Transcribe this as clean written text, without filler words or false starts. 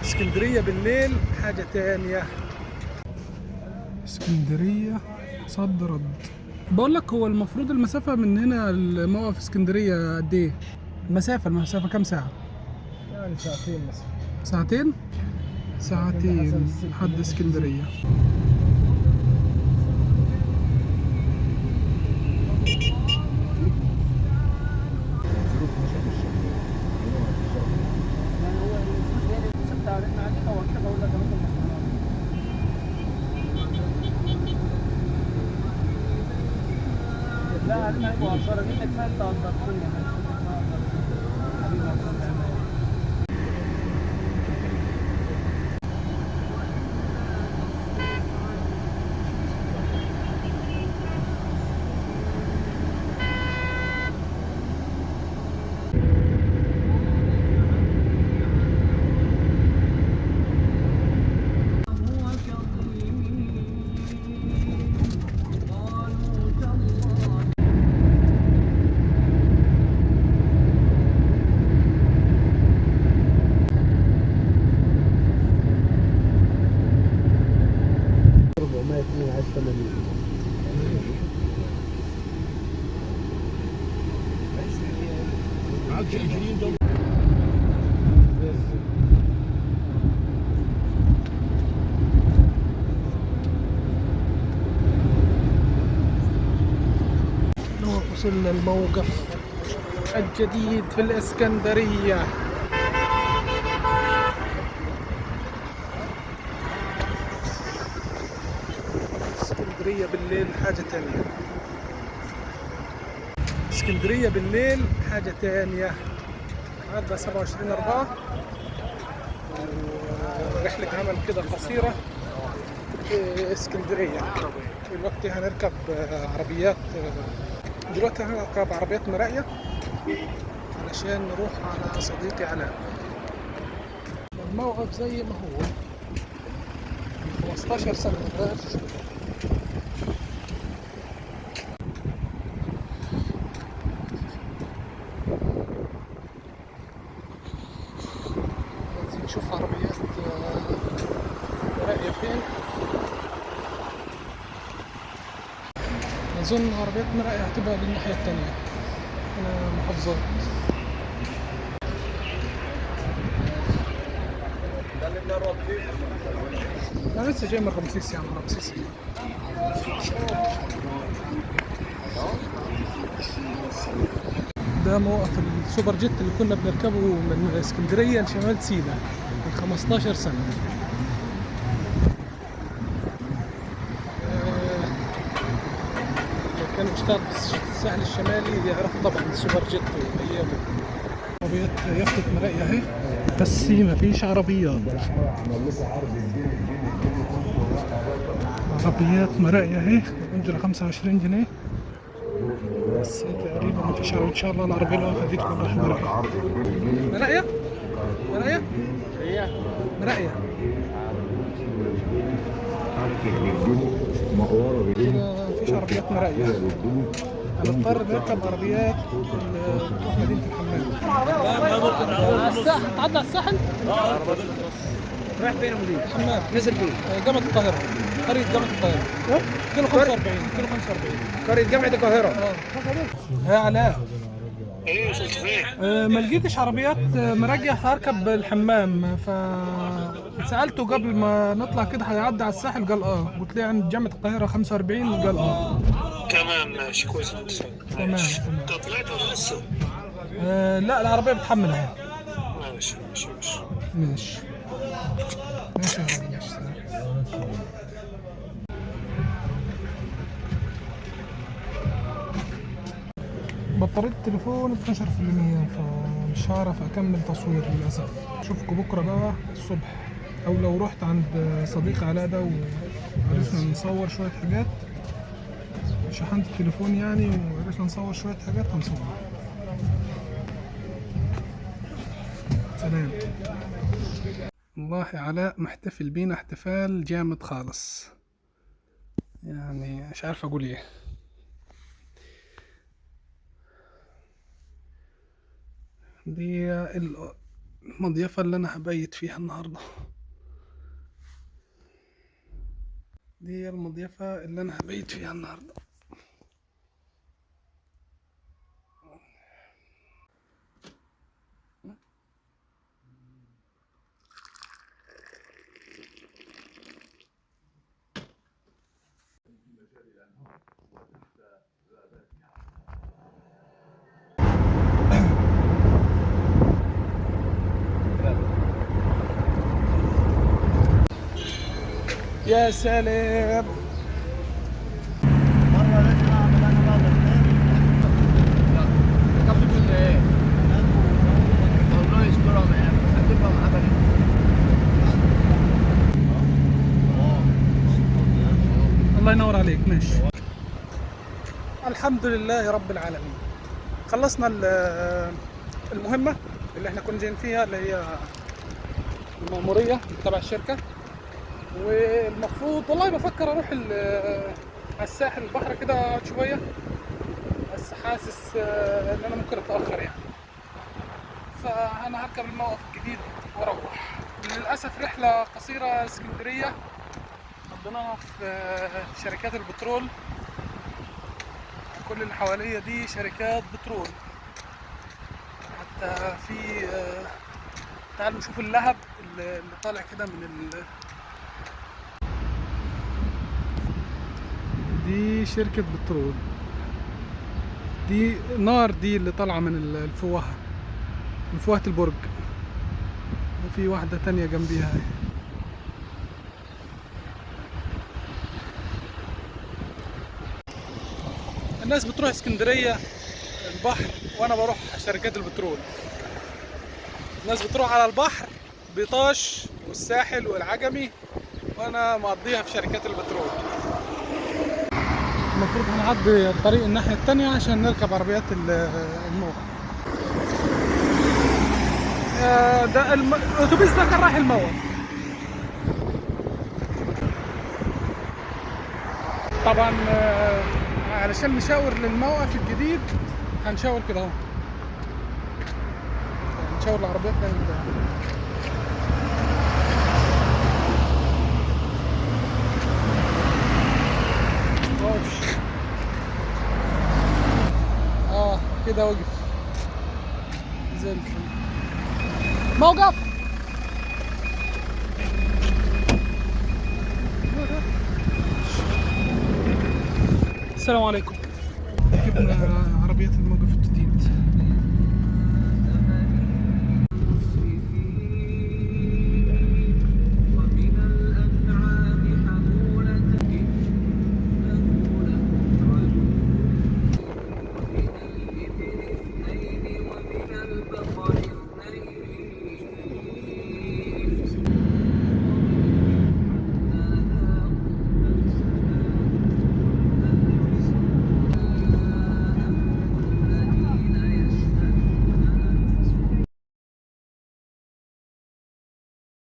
اسكندرية بالليل حاجة تانية. اسكندرية صد رد. بقول لك، هو المفروض المسافة من هنا لموقف اسكندرية قد ايه؟ المسافة كام ساعة؟ يعني ساعتين مثلا. ساعتين؟ ساعتين لحد اسكندرية. لا انا ابغى اقدر اجيب لك فلته قدرتني حبيبي. وصلنا الموقف الجديد في الإسكندرية. اسكندرية بالليل حاجة تانية. اسكندرية بالليل حاجة تانية. النهارده 27/4، رحلة عمل كده قصيرة في اسكندرية. دلوقتي هنركب عربيات. دلوقتي هنركب عربيات مراقية علشان نروح على صديقي علاء. الموقف زي ما هو من 15 سنة متغيرش. عايزين نشوف عربيات مراقية فين. أظن عربيات مراقية هتبقى للناحية التانية هنا محافظات. أنا لسه جاي من رمسيس يا عم. رمسيس ده موقف السوبر جيت اللي كنا بنركبه من اسكندرية لشمال سيناء من 15 سنة. كانوا بيشتغلوا في الساحل الشمالي يعرفوا طبعا السوبر جيت وايامه. عربيات يافطة مراقية اهي، بس مفيش عربيات. عربيات مراقية اهي، الأجرة 25 جنيه بس تقريبا مفيش عربية. ان شاء الله العربية اللي واقفة دي تكون رايحة مراقية. مراقية؟ مراقية؟ مراقية كده مفيش عربيات مراقية. هنضطر نركب عربيات تروح مدينة الحمام. الساحل، تعدى على الساحل؟ رايح فين يا مدير؟ الحمام. نزل فين؟ جامعة القاهرة، قرية جامعة القاهرة. كيلو 45. كيلو 45 قرية جامعة القاهرة. يا علاء، ايه وصلت فين؟ ما لقيتش عربيات مراجعة فاركب الحمام، فسألته قبل ما نطلع كده هيعدي على الساحل، قال قلت له عند جامعة القاهرة 45، قال تمام ماشي كويس. تمام. انت طلعت ولا لسه؟ لا، العربية بتحمل اهي. ماشي ماشي ماشي. ماشي ماشي يا راجل، ماشي سلام. بطارية التليفون 12%، فمش هعرف اكمل تصوير للاسف. اشوفكم بكره بقى الصبح، او لو رحت عند صديقي علاء ده وعرفنا نصور شويه حاجات. شحنت التليفون يعني وعرفنا نصور شويه حاجات هنصور. سلام. والله علاء محتفل بينا احتفال جامد خالص، يعني مش عارف اقول ايه. دي المضيفة اللي أنا هبيت فيها النهاردة. دي هي المضيفة اللي أنا هبيت فيها النهاردة. يا سلام. مرة لازم أعمل أنا بعض الخير. قبل كل ايه الله يسترها يعني هتبقى معبرة. الله ينور عليك. ماشي. الحمد لله رب العالمين. خلصنا المهمة اللي احنا كنا جايين فيها، اللي هي المأمورية تبع الشركة. والمفروض والله بفكر اروح على الساحل البحر كده اقعد شوية، بس حاسس ان انا ممكن اتأخر يعني، فانا هركب الموقف الجديد واروح. للأسف رحلة قصيرة اسكندرية قضيناها في شركات البترول. كل اللي حواليا دي شركات بترول، حتى في تعالوا نشوف اللهب اللي طالع كده من دي شركة بترول. دي نار دي اللي طالعة من الفوهة، من فوهة البرج. وفي واحدة تانية جنبيها اهي. الناس بتروح اسكندرية البحر، وانا بروح شركات البترول. الناس بتروح على البحر بيطاش والساحل والعجمي، وانا مقضيها في شركات البترول. المفروض هنعدي الطريق الناحية التانية عشان نركب عربيات الموقف. ده الاتوبيس ده كان رايح الموقف. طبعا علشان نشاور للموقف الجديد هنشاور كده اهو، نشاور العربيات واقفش. كده وقف زي الفل. موقف. السلام عليكم. ركبنا عربية الموقف